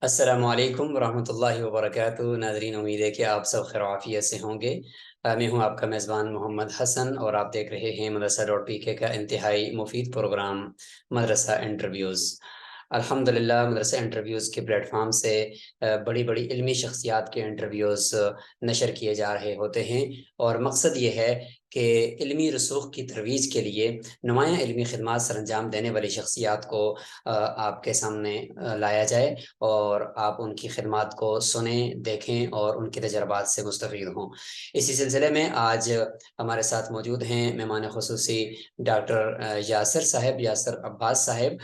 अस्सलामुअलैकुम वरहमतुल्लाहि वबरकातुहू। नाज़रीन, उम्मीद है कि आप सब खैर आफियत से होंगे। मैं हूं आपका मेज़बान मोहम्मद हसन और आप देख रहे हैं मदरसा.pk का इंतहाई मुफीद प्रोग्राम मदरसा इंटरव्यूज़। अल्हम्दुलिल्लाह, मदरसा इंटरव्यूज़ के प्लेटफॉर्म से बड़ी बड़ी इल्मी शख्सियात के इंटरव्यूज़ नशर किए जा रहे होते हैं और मकसद ये है कि इल्मी रसूख की तरवीज के लिए नुमायाँ इल्मी खिदमात सर अंजाम देने वाली शख्सियात को आपके सामने लाया जाए और आप उनकी खिदमात को सुने, देखें और उनके तजर्बात से मुस्तफ़ीद हों। इसी सिलसिले में आज हमारे साथ मौजूद हैं मेहमान खुसूसी डॉक्टर यासिर अब्बास साहब,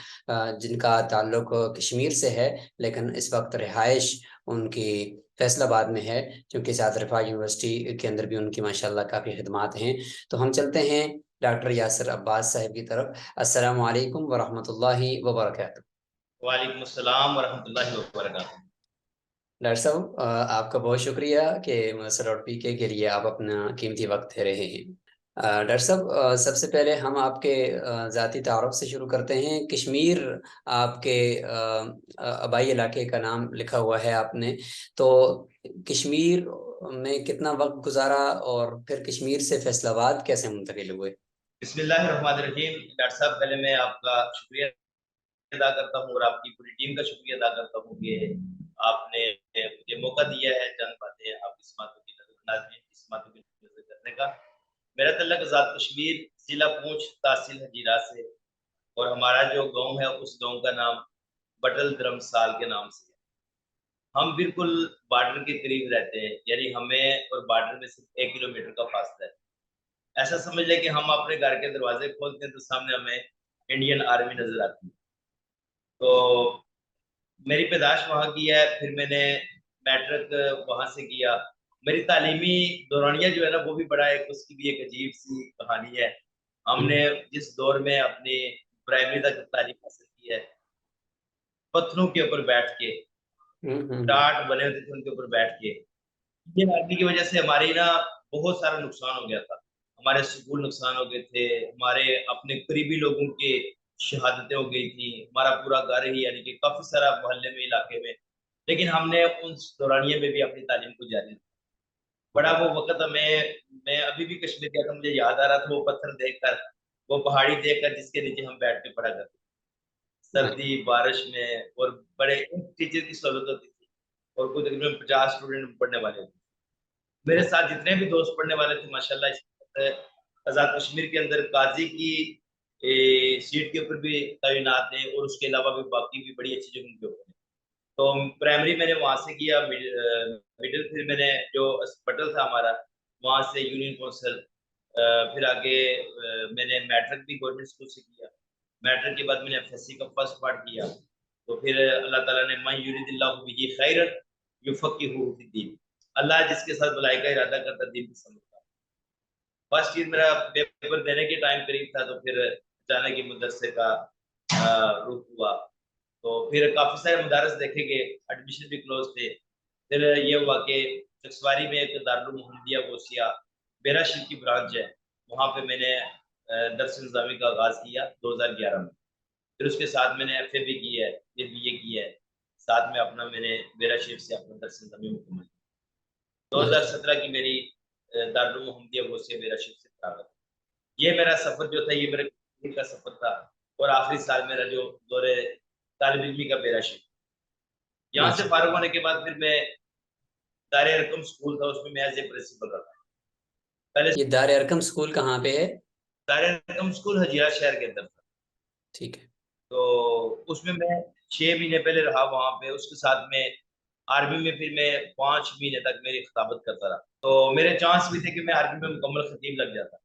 जिनका ताल्लुक कश्मीर से है लेकिन इस वक्त रिहाइश उनकी फैसलाबाद में है, क्योंकि साथ रिफा यूनिवर्सिटी के अंदर भी उनकी माशाल्लाह काफ़ी खिदमात हैं। तो हम चलते हैं डॉक्टर यासिर अब्बास साहब की तरफ। अस्सलामु अलैकुम वरहमतुल्लाहि वबरकातुहू। वालेकुम अस्सलाम वरहमतुल्लाहि वबरकातुहू। डॉक्टर साहब, आपका बहुत शुक्रिया कि मसर.pk के लिए आप अपना कीमती वक्त दे रहे हैं। डॉक्टर साहब, सबसे पहले हम आपके ज़ाती तारुफ से शुरू करते हैं। कश्मीर आपके आबाई इलाके का नाम लिखा हुआ है आपने, तो कश्मीर में कितना वक्त गुजारा और फिर कश्मीर से फैसलाबाद कैसे मुंतकिल हुए? बिस्मिल्लाहिर्रहमानिर्रहीम। डॉक्टर साहब, पहले मैं आपका शुक्रिया अदा करता हूँ और आपकी पूरी टीम का शुक्रिया अदा करता हूँ कि आपने मुझे मौका दिया है चंद बातें आप इस बातों की नजर इस बातों की नजर करने का। मेरा तल्लक आज़ाद कश्मीर जिला पूंछ तहसील हजीरा से, और हमारा जो गांव है उस गांव का नाम बटल धर्मसाल के नाम से है। हम बिल्कुल बॉर्डर के करीब रहते हैं, यानी हमें और बॉर्डर में सिर्फ 1 किलोमीटर का फासला है। ऐसा समझ लें कि हम अपने घर के दरवाजे खोलते हैं तो सामने हमें इंडियन आर्मी नजर आती है। तो मेरी पैदाश वहाँ की है, फिर मैंने मैट्रिक वहाँ से किया। मेरी तालीमी दौरानिया जो है ना वो भी बड़ा एक उसकी भी एक अजीब सी कहानी है। हमने हम्म, जिस दौर में अपनी प्राइमरी तक तालीम हासिल की है, पत्थरों के ऊपर बैठ के, हम्म। टाट बने होते थे उनके ऊपर बैठ के, ये आर्मी की वजह से हमारी ना बहुत सारा नुकसान हो गया था। हमारे स्कूल नुकसान हो गए थे, हमारे अपने करीबी लोगों के शहादतें हो गई थी, हमारा पूरा घर ही यानी कि काफी सारा मोहल्ले में इलाके में। लेकिन हमने उन दौरानिये में भी अपनी तालीम को जारी रखा। बड़ा वो वक्त हमें, मैं अभी भी कश्मीर गया था, मुझे याद आ रहा था वो पत्थर देखकर, वो पहाड़ी देखकर जिसके नीचे हम बैठ के पढ़ा करते, सर्दी बारिश में। और बड़े टीचर की सहूलत होती थी और कुछ तकरीबन 50 स्टूडेंट पढ़ने वाले थे। मेरे साथ जितने भी दोस्त पढ़ने वाले थे माशाल्लाह, इस आज़ाद कश्मीर के अंदर काजी की सीट के ऊपर भी तैनात थे और उसके अलावा भी बाकी भी बड़ी अच्छी जगह के ऊपर हैं। तो प्राइमरी मैंने वहाँ से किया, मिडिल फिर मैंने जो हॉस्पिटल था हमारा वहाँ से यूनियन काउंसिल, फिर आगे मैंने मैट्रिक भी गवर्नमेंट स्कूल से किया। मैट्रिक के बाद मैंने एफएससी का फर्स्ट पार्ट किया। तो फिर अल्लाह ताला ने मन युरिदिल्लाहु बिही खैरन युफक्किहु फिद्दीन, अल्लाह जिसके साथ भलाई का इरादा करता है, दिन की समझता है। फर्स्ट ईयर मेरा पेपर देने के टाइम करीब था तो फिर अचानक ही मदरसे का रुख हुआ। तो फिर काफी सारे मदारस देखे गए, एडमिशन भी क्लोज थे। फिर ये हुआ कि चकसवारी में एक दारुल मोहम्मदिया गोसिया बेरा शीर की ब्रांच है, वहाँ पे मैंने दरस निज़ामी का आगाज किया 2011 में। फिर उसके साथ मैंने एफए भी की है, ये बीए की है, साथ में अपना मैंने बेरा शीर से अपना दरस निज़ामी मुकम्मल। माशा 2017 की मेरी दारुल मोहम्मदिया गोसिया बेरा शीर से फरागत। ये मेरा सफर जो था, ये मेरे कश्मीर का सफर था। और आखिरी साल मेरा जो दौरे तालिब इल्मी का बेरा शीर। यहाँ से माशा फारूक होने के बाद फिर मैं दारे अरकम स्कूल था उसमें मैं एज ए प्रिंसिपल रहा। पहले ये दार अरकम स्कूल कहाँ पे है? दारे अरकम स्कूल हजीरा शहर के अंदर था। ठीक है। तो उसमें मैं 6 महीने पहले रहा वहां पे, उसके साथ में आर्मी में फिर मैं 5 महीने तक मेरी खिताबत करता रहा। तो मेरे चांस भी थे कि मैं आर्मी में मुकम्मल खतीब लग जाता,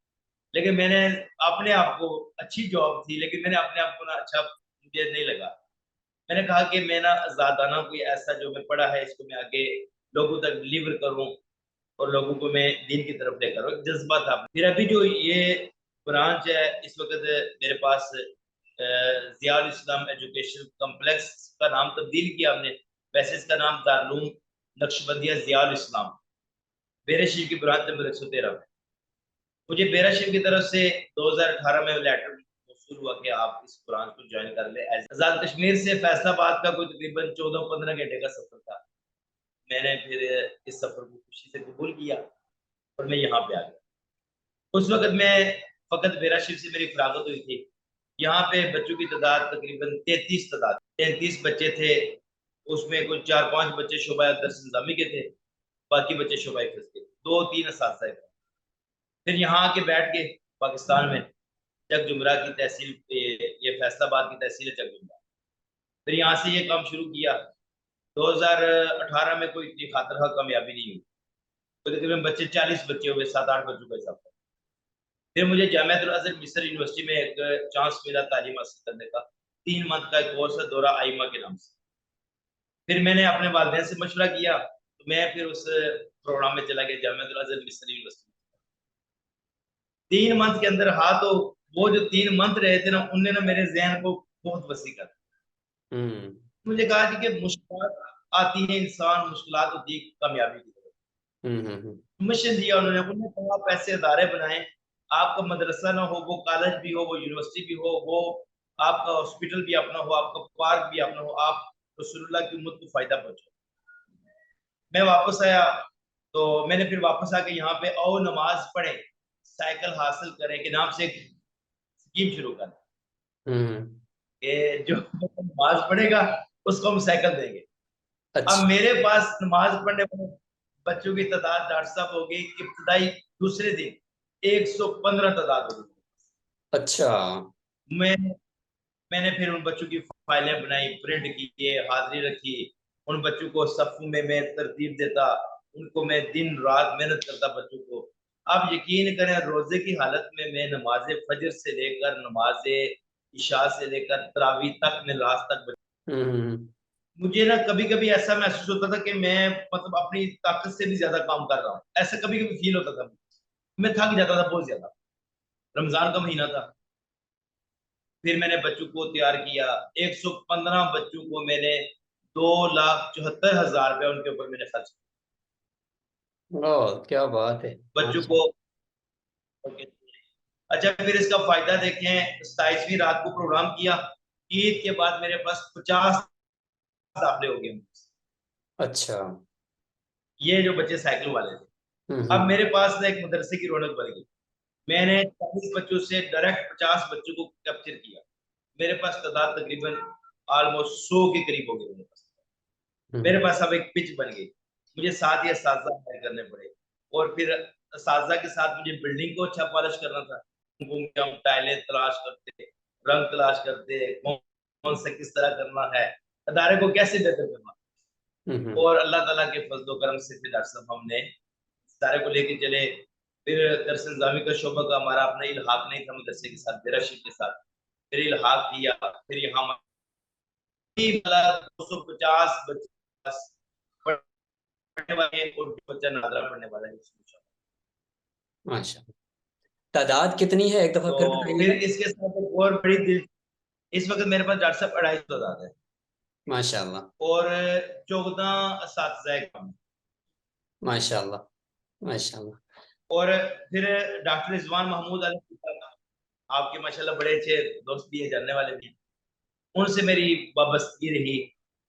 लेकिन मैंने अपने आप को, अच्छी जॉब थी लेकिन मैंने अपने आप को ना अच्छा मुझे नहीं लगा। मैंने कहा कि मैं ना आजादाना कोई ऐसा जो मैं पढ़ा है इसको मैं आगे लोगों तक डिलीवर करूं और लोगों को मैं दीन की तरफ लेकर आऊं, एक जज्बा था। फिर अभी जो ये ब्रांच है इस वक्त मेरे पास जियाउल इस्लाम एजुकेशन कम्प्लेक्स का नाम तब्दील किया हमने। वैसे इसका नाम दारुल नक्शबंदिया जियाउल इस्लाम बेरशीर की ब्रांच नंबर 113 में। मुझे बेरशीर की तरफ से 2018 में लेटर उसूल हुआ कि आप इस ब्रांच को ज्वाइन कर ले। आजाद कश्मीर से फैसलाबाद का कोई तकरीबन 14-15 घंटे का सफर था। मैंने फिर इस सफर को खुशी से कबूल किया और मैं यहाँ पे आ गया। उस वक्त मैं फकत मेरा शिफ्ट से मेरी फरागत हुई थी। यहाँ पे बच्चों की तादाद तकरीबन 33 बच्चे थे। उसमें कुछ 4-5 बच्चे शोबा दर्स निज़ामी के थे, बाकी बच्चे शोबा हिफ्ज़ के, 2-3 असातिज़ा थे। फिर यहाँ आके बैठ के पाकिस्तान में चक जुमरा की तहसील, ये फैसलाबाद की तहसील है चक जुमरा। फिर यहाँ से ये काम शुरू किया। 2018 में कोई इतनी खातिर कामयाबी नहीं हुई, तो तकरीबन बच्चे 40 बच्चे हुए, 7-8 बच्चों का हिसाब। फिर मुझे जामियातुल अज़हर मिस्र यूनिवर्सिटी में एक चांस मिला तालीम हासिल करने का। 3 मंथ का एक कोर्स है दौरा आइमा के नाम से। फिर मैंने अपने वालिदैन से मशवरा किया, तो मैं फिर उस प्रोग्राम में चला गया जामियातुल अज़हर मिस्र यूनिवर्सिटी। 3 मंथ के अंदर, हाँ, तो वो जो 3 मंथ रहे थे ना, उनने ना मेरे ज़हन को बहुत वसी कर दिया। मुझे कहा कि मुश्किलात आती है, इंसान मुश्किलात होती है कामयाबी की तरफ। मिशन दिया उन्होंने कहा आप ऐसे अदारे बनाएं, आपका मदरसा ना हो, वो कॉलेज भी हो, वो यूनिवर्सिटी भी हो, वो आपका हॉस्पिटल भी अपना हो, आपका पार्क भी अपना हो, आप रसूलुल्लाह की उम्मत को फायदा पहुंचाओ। मैं वापस आया, तो मैंने फिर वापस आके यहाँ पे आओ नमाज पढ़े, साइकिल हासिल करें के नाम से एक स्कीम शुरू कर कि जो नमाज पढ़ेगा उसको हम साइकिल देंगे। अच्छा। अब मेरे पास नमाज पढ़ने वाले बच्चों की तादाद डॉक्टर साहब हो गई, इब्तदाई दूसरे दिन 115 तादाद हो गई। अच्छा। मैं मैंने फिर उन बच्चों की फाइलें बनाई, प्रिंट किए, हाजिरी रखी। उन बच्चों को सफ़ों में मैं तरतीब देता, उनको मैं दिन रात मेहनत करता बच्चों को। आप यकीन करें, रोजे की हालत में मैं नमाज फजर से लेकर नमाज इशा से लेकर तरावी तक, मैं रात तक मुझे ना कभी-कभी ऐसा महसूस होता था कि मैं मतलब अपनी ताकत से भी ज़्यादा काम कर रहा हूँ। ऐसा कभी-कभी फ़ील होता था। मैं थक जाता था बहुत ज़्यादा। रमज़ान का महीना था। फिर मैंने बच्चों को तैयार किया। 115 बच्चों को मैंने 2,74,000 रुपया उनके ऊपर मैंने खर्च किया। ओह, क्या बात है। बच्चों माशा। को अच्छा, फिर इसका फ़ायदा देखें, 27वीं रात को प्रोग्राम किया। ईद के बाद मेरे पास 50 दाखिले हो गए। अच्छा। ये जो बच्चे साइकिल वाले थे। अब मेरे पास ना एक मदरसे की रौनक बढ़ गई। मैंने 40 बच्चों से डायरेक्ट 50 बच्चों को कैप्चर किया। मेरे पास तादाद तकरीबन ऑलमोस्ट 100 के करीब हो गई मेरे पास। मेरे पास अब एक पिच बन गई। मुझे साथ ही असातिज़ा हायर करने पड़े, और फिर असातिज़ा के साथ मुझे बिल्डिंग को अच्छा पॉलिश करना था। घूम के हम टाइलें तलाश करते, रंग तलाश करते, कौन से किस तरह करना है, अदारे को कैसे बेहतर करना। और अल्लाह ताला के फज़्ल व करम से फिर डॉक्टर साहब हमने सारे को लेके चले। फिर दरस निज़ामी का शोबा का हमारा अपना इल्हाक नहीं था मदरसे के साथ, बेराशिद के साथ। फिर इल्हाक किया, फिर यहाँ 250 बच्चे पढ़ने वाले और बच्चा नादरा पढ़ने वाला है। माशा। तादाद कितनी है, एक दफा तो फिर फिर बताइएगा। इसके साथ एक और बड़ी दिल, इस वक्त मेरे पास डॉक्टर साहब 250 तादाद है माशाल्लाह। और 14 असातिज़ा काम। माशाल्लाह। माशाल्लाह। और फिर डॉक्टर रिजवान महमूद आपके माशाल्लाह बड़े अच्छे दोस्त भी है, जानने वाले भी। उनसे मेरी वाबस्तगी रही।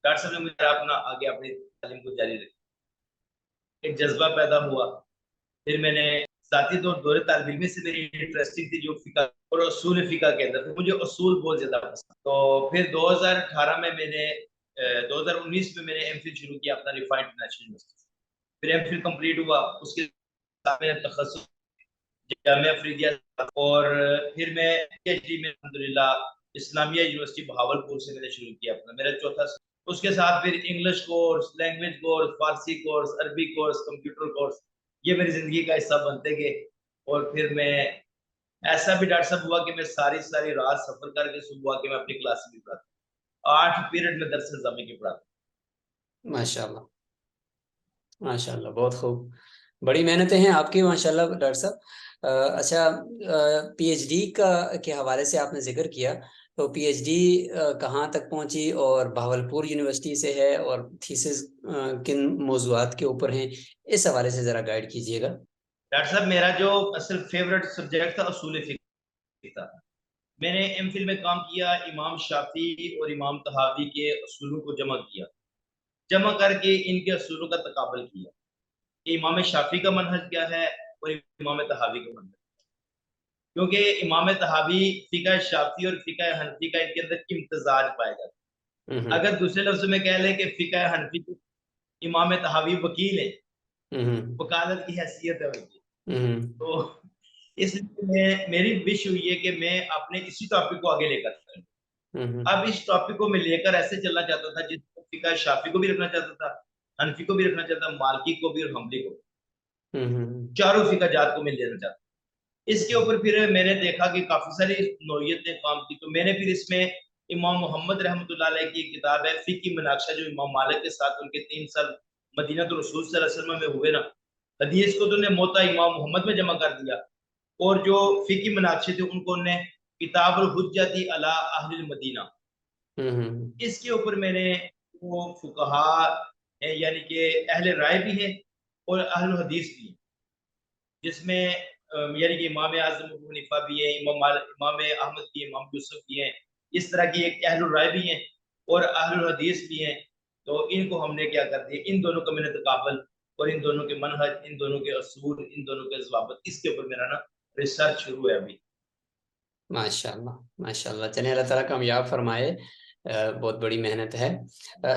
डॉक्टर साहब ने मुझे अपना आगे अपनी तालीम को जारी रखी। एक जज्बा पैदा हुआ। फिर मैंने साथी दौरे तालिब इल्मी से मेरी इंटरेस्टिंग थी जो फ़िक़्ह और उसूल फ़िक़्ह के अंदर, मुझे उसूल बहुत ज़्यादा पसंद। तो फिर 2018 में मैंने 2019 में मैंने एमफिल शुरू किया अपना रिफा इंटरनेशनल यूनिवर्सिटी। फिर एमफिल कंप्लीट हुआ, उसके साथ मैंने तखस्सुस जामिया फरीदिया, और फिर मैं पीएचडी में अल्हम्दुलिल्लाह इस्लामिया यूनिवर्सिटी बहावलपुर से मैंने शुरू किया अपना, मेरा चौथा। उसके साथ फिर इंग्लिश कोर्स, लैंग्वेज कोर्स, फारसी कोर्स, अरबी कोर्स, कंप्यूटर कोर्स, ये मेरी ज़िंदगी का हिस्सा बनते गए। और फिर मैं ऐसा भी डॉक्टर साहब हुआ कि मैं सारी रात सफ़र करके सुबह आके मैं अपनी क्लास भी पढ़ाता। 8 पीरियड में दर्स निज़ामी के पढ़ाता। माशाल्लाह। माशाल्लाह, बहुत खूब। बड़ी मेहनतें हैं आपकी माशाल्लाह डॉक्टर साहब। अच्छा, पीएचडी का के हवाले से आपने जिक्र किया, तो पीएचडी कहाँ तक पहुंची और बहावलपुर यूनिवर्सिटी से है, और थीसिस किन मौज़ूआत के ऊपर हैं, इस हवाले से ज़रा गाइड कीजिएगा। डॉक्टर साहब, मेरा जो असल फेवरेट सब्जेक्ट था उसूल फ़िक़्ह था। मैंने एमफिल में काम किया, इमाम शाफी और इमाम तहावी के असूलों को जमा किया, जमा करके इनके असूलों का तकाबल किया कि इमाम शाफी का मनहज क्या है और इमाम तहावी का मनहज, क्योंकि इमाम तहावी फिका शाफी और फिका हनफी का इनके अंदर इम्तजाज पाया जाता है। अगर दूसरे लफ्जों में कह ले कि फिका हनफी इमाम तहावी वकील है, वकालत की हैसियत है उनकी। तो इसलिए मेरी विश हुई है कि मैं अपने इसी टॉपिक को आगे लेकर चलूं। अब इस टॉपिक को मैं लेकर ऐसे चलना चाहता था जिसको फिका शाफी को भी रखना चाहता था, हनफी को भी रखना चाहता, मालिकी को भी और हम्बली को, चारों फिका जात को मैं लेना चाहता। इसके ऊपर फिर मैंने देखा कि काफी सारी नौयत ने काम की, तो मैंने फिर इसमें इमाम मोहम्मद रहमतुल्लाह अलैह की किताब है फिकी मनाक्शा, जो इमाम मालिक के साथ उनके 3 साल मदीना तो रसूल सल्लल्लाहु अलैहि वसल्लम में हुए ना, हदीस को तो उन्हें मोता इमाम मोहम्मद में जमा कर दिया, और जो फिकी मनाक्शे थे उनको उन्होंने किताबुल हुज्जती अला अहलिल मदीना, इसके ऊपर मैंने वो फुकहा है, यानी कि अहले राय भी है और अहल हदीस भी है, जिसमें यानी कि इमाम आजम अबू हनीफा भी है, इमाम अहमद भी है, इमाम यूसुफ भी हैं, इस तरह की एक अहलुल राय भी हैं और अहलुल हदीस भी हैं। तो इनको हमने क्या कर दिया, इन दोनों का मैंने तकाबल और इन दोनों के मनहज, इन दोनों के असूल, इन दोनों के ज़वाबित, इसके ऊपर मेरा ना रिसर्च शुरू है अभी। माशाल्लाह माशाल्लाह, चलिए अल्लाह ताला कामयाब फरमाए। बहुत बड़ी मेहनत है।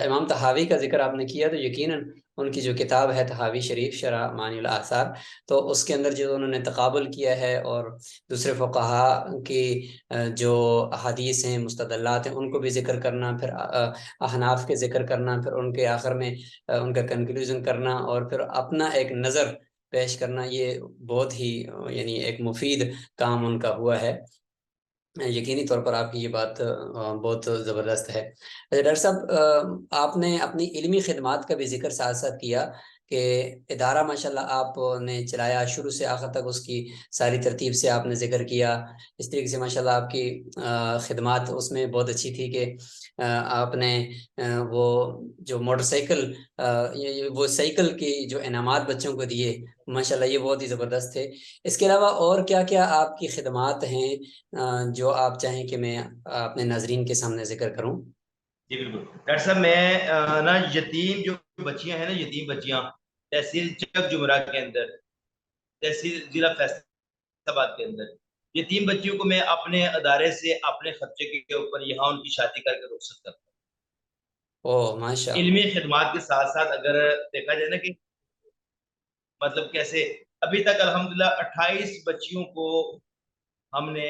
इमाम तहावी का जिक्र आपने किया तो यकीनन उनकी जो किताब है तहावी शरीफ शरह मानिल आसार, तो उसके अंदर जो उन्होंने तकाबुल किया है और दूसरे फ़ुक़हा की जो हदीस हैं, मुस्तदल्लात हैं, उनको भी जिक्र करना, फिर अहनाफ के जिक्र करना, फिर उनके आखिर में उनका कंक्लूजन करना और फिर अपना एक नज़र पेश करना, ये बहुत ही यानी एक मुफीद काम उनका हुआ है। यकीनी तौर पर आपकी ये बात बहुत ज़बरदस्त है। अच्छा डॉक्टर साहब, आपने अपनी इल्मी खिदमात का भी जिक्र साथ साथ किया कि इदारा माशाल्लाह आपने चलाया शुरू से आखिर तक, उसकी सारी तरतीब से आपने जिक्र किया। इस तरीके से माशाल्लाह आपकी खिदमात उसमें बहुत अच्छी थी कि आपने वो जो मोटरसाइकिल, वो साइकिल की जो इनामात बच्चों को दिए, माशाल्लाह ये बहुत ही ज़बरदस्त थे। इसके अलावा और क्या क्या आपकी खिदमात हैं जो आप चाहें कि मैं अपने नाजरीन के सामने जिक्र करूं? जी बिल्कुल डॉक्टर साहब, मैं ना यतीम जो बच्चियां हैं ना, यतीम बच्चियां तहसील चक जुमरा के अंदर, तहसील जिला फैसलाबाद के अंदर, यतीम बच्चियों को मैं अपने अदारे से अपने खर्चे के ऊपर यहाँ उनकी शादी करके रुखसत करता ओह हूँ। माशाल्लाह। इल्मी खिदमात के साथ साथ अगर देखा जाए ना कि मतलब कैसे, अभी तक अल्हम्दुलिल्लाह 28 बच्चियों को हमने,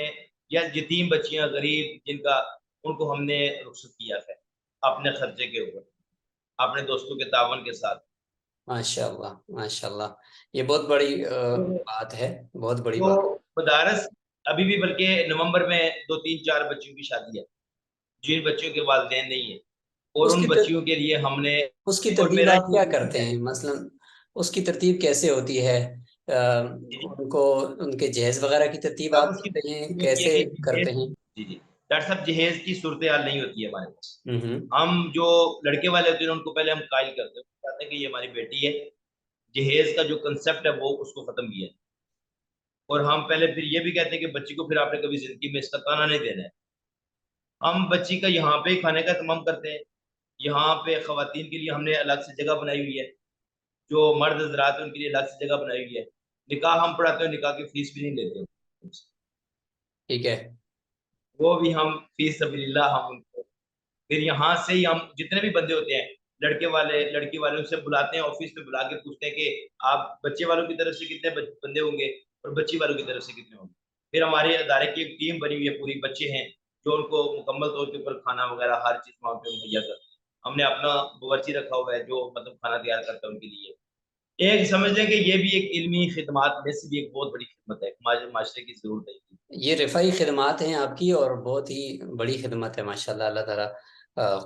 या यतीम बच्चियां गरीब जिनका, उनको हमने रुखसत किया है अपने खर्चे के ऊपर, अपने दोस्तों के तावन के साथ। माशाल्लाह माशाल्लाह, ये बहुत बड़ी बात है, बहुत बड़ी तो बात। मदारस अभी भी, बल्कि नवंबर में 2 3 4 बच्चियों की शादी है जिन बच्चियों के वालिदैन नहीं है, और उन उसकी तर, बच्चियों के लिए हमने, उसकी और तरतीब मेरा आप क्या ये करते है। हैं? मसलन उसकी तरतीब कैसे होती है? जी जी, उनको उनके जहेज वगैरह की तरतीब तब आप उसकी करते हैं, होती है कैसे कि करते जहेज, हैं? जी जी डॉक्टर साहब, जहेज की सूरत हाल नहीं होती है हमारे पास। हम्म। हम जो लड़के वाले होते हैं उनको पहले हम कायल करते हैं, कहते हैं कि ये हमारी बेटी है, जहेज का जो कंसेप्ट है वो उसको खत्म किया है, और हम पहले फिर ये भी कहते हैं कि बच्ची को फिर आपने कभी जिंदगी में इसका ताना नहीं देना है। हम बच्ची का यहाँ पे ही खाने का तमाम करते हैं। यहाँ पे खवातीन के लिए हमने अलग से जगह बनाई हुई है, जो मर्द हजरात हैं उनके लिए अलग से जगह बनाई हुई है। निकाह हम पढ़ाते हैं, निकाह की फीस भी नहीं लेते, ठीक है। वो भी हम फीस सबिलिल्लाह हम उनको, फिर यहाँ से ही हम जितने भी बंदे होते हैं, लड़के वाले लड़की वाले, उनसे बुलाते हैं, ऑफिस में बुला के पूछते हैं कि आप बच्चे वालों की तरफ से कितने बंदे होंगे और बच्ची वालों की तरफ से कितने होंगे। फिर हमारे अदारे की एक टीम बनी हुई है, पूरी बच्चे हैं जो उनको मुकम्मल तौर के ऊपर खाना वगैरह हर चीज़ वहाँ पे मुहैया करते हैं। हमने अपना बावर्ची रखा हुआ है जो मतलब खाना तैयार करता है उनके लिए। एक समझ लें कि ये भी एक इल्मी खिदमात में से भी एक बहुत बड़ी खिदमत है, माशरे की ज़रूरत है। ये रिफ़ाई खिदमात हैं आपकी और बहुत ही बड़ी खिदमत है माशाल्लाह, अल्लाह ताला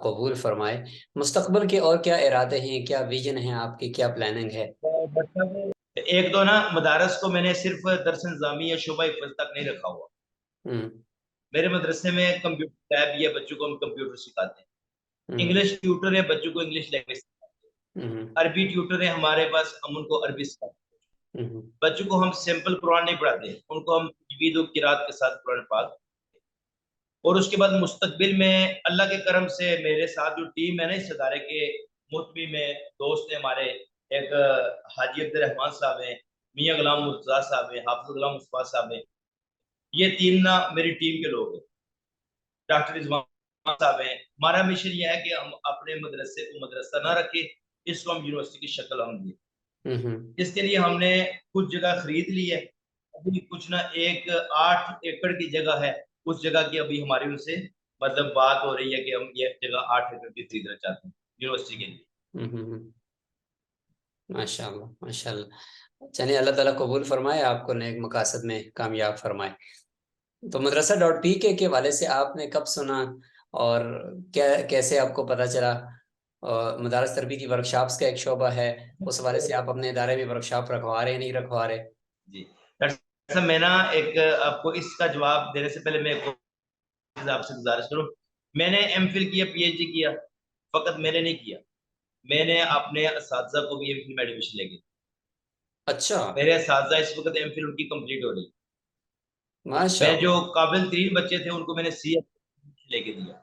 कबूल फरमाए। मुस्तकबिल के और क्या इरादे हैं, क्या विजन है आपकी, क्या प्लानिंग है? तो मतलब एक दो ना मदारस को मैंने सिर्फ दरस निज़ामी या शोबा हिफ्ज़ तक नहीं रखा हुआ। हम्म मेरे मदरसे में कंप्यूटर लैब भी है, बच्चों को हम कंप्यूटर सिखाते हैं। हम्म इंग्लिश ट्यूटर है, बच्चों को इंग्लिश लैंग्वेज सिखाते हम्म हैं। अरबी ट्यूटर है हमारे पास, हम उनको अरबी सिखाते हैं। हम्म बच्चों को हम सिंपल कुरान नहीं पढ़ाते, उनको हम तजवीद और किरात के साथ कुरान पाक। और उसके बाद मुस्तकबिल में अल्लाह के करम से मेरे साथ जो टीम है ना इस इदारे के मुतमी में दोस्त हैं हमारे, एक हाजी अब्दुल रहमान साहब हैं, मियाँ गुलाम मुर्तजा साहब हैं, हाफिज गुलाम मुस्तफा साहब हैं। ये तीन ना मेरी टीम के लोग हैं। डॉक्टर रिजवान साहब हैं। हमारा मिशन ये है कि हम अपने मदरसे को मदरसा ना रखें, इसको हम यूनिवर्सिटी की शक्ल हम दें। इसके लिए हमने कुछ जगह खरीद ली है। अभी कुछ ना एक 8 एकड़ की जगह है, उस जगह की अभी हमारी उनसे मतलब बात हो रही है कि हम ये जगह 8 एकड़ की खरीदना चाहते हैं यूनिवर्सिटी के लिए। माशाल्लाह माशाल्लाह। चलिए, अल्लाह ताला कबूल फरमाए, आपको नेक मकासद में कामयाब फरमाए। तो मदरसा डॉट पी के हवाले से आपने कब सुना और क्या कैसे आपको पता चला? और मदारस तरबियती वर्कशॉप्स का एक शोबा है, उस हवाले से आप अपने इदारे में वर्कशॉप रखवा रहे हैं नहीं रखवा रहे? जी डॉक्टर साहब, मैं ना एक आपको इसका जवाब देने से पहले मैं आपसे गुजारिश करूं। मैंने एमफिल किया, पीएचडी किया, फकत मैंने नहीं किया, मैंने अपने असातिज़ा को भी एमफिल में एडमिशन लेके। अच्छा। मेरे असातिज़ा इस वक्त एमफिल उनकी कंप्लीट हो रही। मैं जो माशाल्लाह। काबिल 3 बच्चे थे उनको मैंने सी लेके दिया।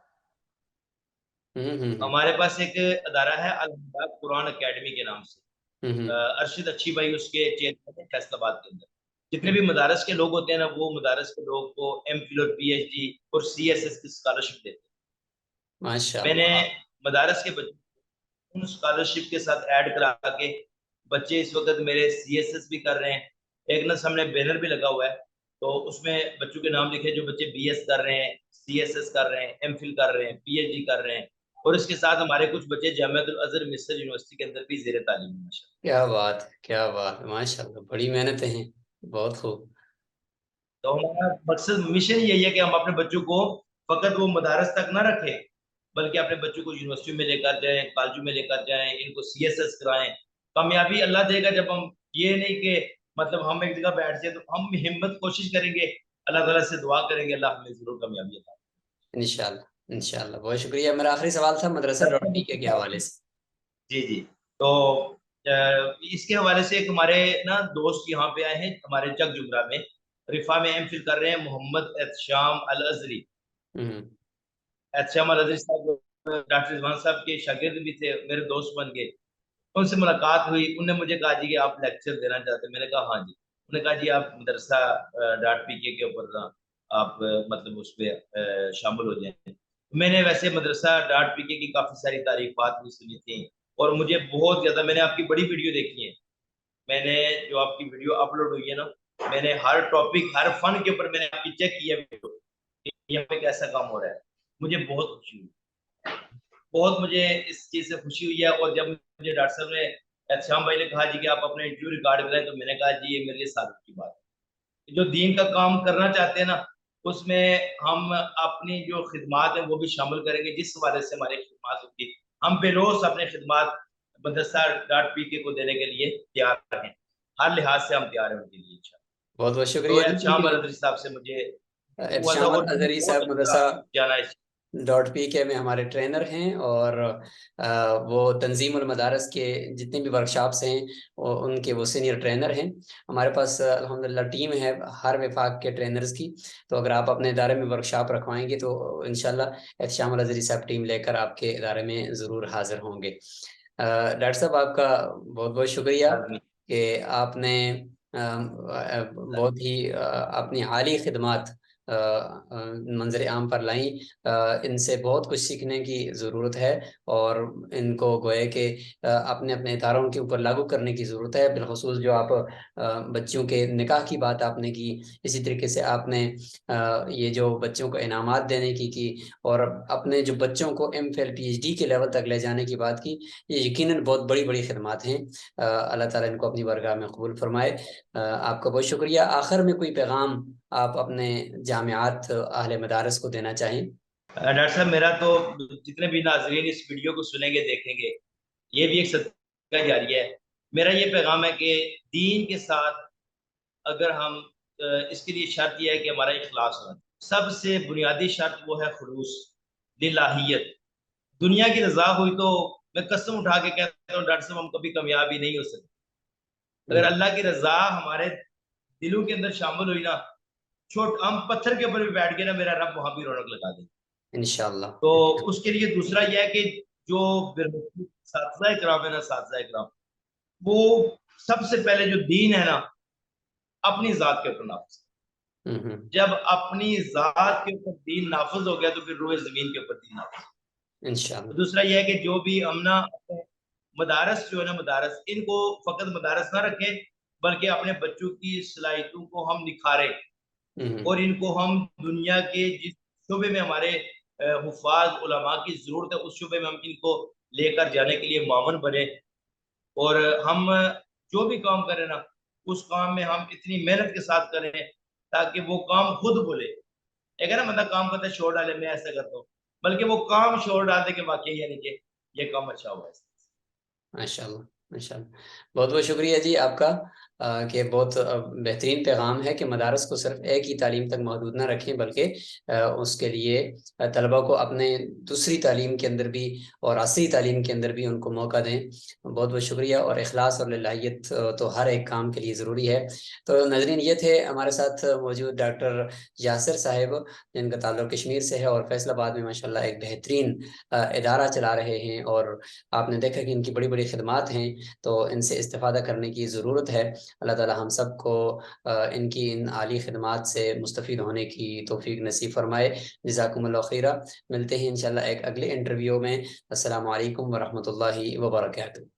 हम्म। हमारे पास एक अदारा है अल कुरान अकेडमी के नाम से। हम्म। अरशद अच्छी भाई उसके चेयरमैन है फैसलाबाद के अंदर। जितने भी हम्म। मदारस के लोग होते हैं ना, वो मदारस के लोग को एमफिल और पीएचडी और सीएसएस की स्कॉलरशिप देते हैं। मैंने माशाल्लाह। मदारस के बच्चों उन स्कॉलरशिप के साथ ऐड करा के, बच्चे इस वक्त मेरे सीएसएस भी कर रहे हैं। एक ना सामने बैनर भी लगा हुआ है, तो उसमें बच्चों के नाम लिखे जो बच्चे बीएस कर रहे हैं, सीएसएस कर रहे हैं, एमफिल कर रहे हैं, पीएचडी कर रहे हैं। और इसके साथ हमारे कुछ बच्चे जामिअतुल अज़हर मिस्र यूनिवर्सिटी के अंदर भी ज़ेर तालीम है माशाल्लाह। क्या बात है, क्या बात है, माशाल्लाह, बड़ी मेहनतें हैं। बहुत खूब। तो हमारा मकसद मिशन यही है कि हम अपने बच्चों को फकत वो मदारस तक ना रखें, बल्कि अपने बच्चों को यूनिवर्सिटी में लेकर जाएं, कॉलेजों में लेकर जाएं, इनको सीएसएस कराएं। कामयाबी अल्लाह देगा जब हम, ये नहीं कि मतलब हम एक जगह बैठ जाए, तो हम हिम्मत कोशिश करेंगे, अल्लाह ताला से दुआ करेंगे, अल्लाह हमें जरूर कामयाबी अता इंशाल्लाह इंशाल्लाह। बहुत शुक्रिया। मेरा आखिरी सवाल था मदरसा डॉट पी के करेगा। हवाले से। जी जी। तो इसके हवाले से एक हमारे ना दोस्त यहाँ पे आए हैं हमारे चक जुगरा में, रिफा में एमफिल कर रहे हैं, मोहम्मद एहतशाम अल अजरी। हम्म। एहतशाम अल अजरी साहब डॉक्टर रिजवान साहब के शागिर्द भी थे, मेरे दोस्त बन गए। उनसे मुलाकात हुई, उनने मुझे कहा जी कि आप लेक्चर देना चाहते हैं। मैंने कहा हाँ जी। उन्होंने कहा जी आप मदरसा डॉट पीके के ऊपर ना आप मतलब उस पर शामिल हो जाएं। मैंने वैसे मदरसा डॉट पीके की काफ़ी सारी तारीफात भी सुनी थी, और मुझे बहुत ज़्यादा, मैंने आपकी बड़ी वीडियो देखी है। मैंने जो आपकी वीडियो अपलोड हुई है ना, मैंने हर टॉपिक हर फन के ऊपर मैंने आपकी चेक किया वीडियो कि यहाँ पे कैसा काम हो रहा है। मुझे बहुत खुशी हुई, बहुत मुझे इस चीज़ से खुशी हुई है। और जब मुझे डॉक्टर साहब ने, श्याम भाई ने कहा जी कि आप अपने इंटरव्यू रिकॉर्ड कराएं, तो मैंने कहा जी ये मेरे लिए साबित की बात है। जो दीन का काम करना चाहते हैं ना, उसमें हम अपनी जो खिदमात है वो भी शामिल करेंगे, जिस हवाले से हमारी खिदमात होगी। हम बेलोस अपने खिदमात मदरसा डॉट पीके को देने के लिए तैयार हैं, हर लिहाज से हम तैयार हैं उनके लिए इंशाल्लाह। बहुत बहुत तो शुक्रिया जी। शाम अल साहब से मुझे हुआ था, इरशाम और मुझे अजहरी बहुत साहब अच्छा मदरसा जाना है। डॉट पी के में हमारे ट्रेनर हैं, और वो तंजीमुल मदारस के जितने भी वर्कशॉप्स हैं उनके वो सीनियर ट्रेनर हैं। हमारे पास अल्हम्दुलिल्लाह टीम है हर विभाग के ट्रेनर्स की। तो अगर आप अपने इदारे में वर्कशॉप रखवाएंगे तो इंशाल्लाह एहतशाम अज़हरी साहब टीम लेकर आपके इदारे में ज़रूर हाजिर होंगे। डॉक्टर साहब, आपका बहुत बहुत शुक्रिया कि आपने बहुत ही अपनी आली खिदमात मंजर आम पर लाई। इनसे बहुत कुछ सीखने की ज़रूरत है, और इनको गोए के अपने अपने इदारों के ऊपर लागू करने की ज़रूरत है। बिलखुसूस जो आप बच्चों के निकाह की बात आपने की, इसी तरीके से आपने ये जो बच्चों को इनामात देने की, और अपने जो बच्चों को एमफिल पीएचडी के लेवल तक ले जाने की बात की, ये यकीनन बहुत बड़ी बड़ी खिदमात हैं। अल्लाह ताला इनको अपनी बारगाह में कबूल फरमाए। आपका बहुत शुक्रिया। आखिर में कोई पैगाम आप अपने जामियात अहले मदारस को देना चाहें? डॉक्टर साहब, मेरा तो जितने भी नाजरीन इस वीडियो को सुनेंगे देखेंगे, ये भी एक सदका जारिया है। मेरा ये पैगाम है कि दीन के साथ अगर हम इसके लिए शर्त यह है कि हमारा इखलास होना चाहिए। सबसे बुनियादी शर्त वो है खुलूस, लिल्लाहियत। दुनिया की रजा हुई तो मैं कसम उठा के कहता हूँ डॉक्टर साहब, हम कभी कामयाब ही नहीं हो सकते। अगर अल्लाह की रजा हमारे दिलों के अंदर शामिल हुई ना, हम पत्थर के ऊपर भी बैठ के ना मेरा रब वहां भी रौनक लगा दे। इंशाल्लाह। तो उसके लिए दूसरा यह है कि जो साथी कराम है ना, साथी कराम, वो सबसे पहले जो दीन है ना, अपनी जात के ऊपर नाफिज। हम्म। जब अपनी जात के ऊपर दीन नाफिज हो गया तो फिर रोए जमीन के ऊपर दीन नाफिज। तो इंशाल्लाह। दूसरा यह है कि जो भी हम ना मदारस जो है ना, मदारस इनको फकत मदारस ना रखें, बल्कि अपने बच्चों की सलाहियतों को हम निखारें हम्म। और इनको हम दुनिया के जिस शोबे में हमारे हुफाज उलमा की जरूरत है, उस शोबे में हम इनको लेकर जाने के लिए मामन बने। और हम जो भी काम करें ना, उस काम में हम इतनी मेहनत के साथ करें ताकि वो काम खुद बोले। एक है ना, बंदा काम करता है शोर डाले मैं ऐसा करता हूँ, बल्कि वो काम शोर डाल दे के वाकई यानी कि ये काम अच्छा हुआ है। माशाल्लाह। माशाल्लाह। बहुत बहुत शुक्रिया जी आपका, कि बहुत बेहतरीन पैगाम है कि मदारस को सिर्फ एक ही तालीम तक महदूद ना रखें, बल्कि उसके लिए तलबा को अपने दूसरी तालीम के अंदर भी और असली तालीम के अंदर भी उनको मौका दें। बहुत बहुत शुक्रिया। और इखलास और लिल्लाहियत तो हर एक काम के लिए ज़रूरी है। तो नाज़रीन, ये थे हमारे साथ मौजूद डॉक्टर यासिर साहिब, जिनका ताल्लुक़ कश्मीर से है और फैसलाबाद में माशाल्लाह एक बेहतरीन इदारा चला रहे हैं। और आपने देखा कि इनकी बड़ी बड़ी खिदमात हैं, तो इनसे इस्तिफ़ादा करने की ज़रूरत है। अल्लाह ताला हम सब को इनकी इन आली खिदमात से मुस्तफ़ीद होने की तौफ़ीक नसीब फ़रमाए। जज़ाकुमुल्लाह खैरा। मिलते हैं इंशाल्लाह एक अगले इंटरव्यू में। अस्सलामु अलैकुम व रहमतुल्लाहि व बरकातुहू।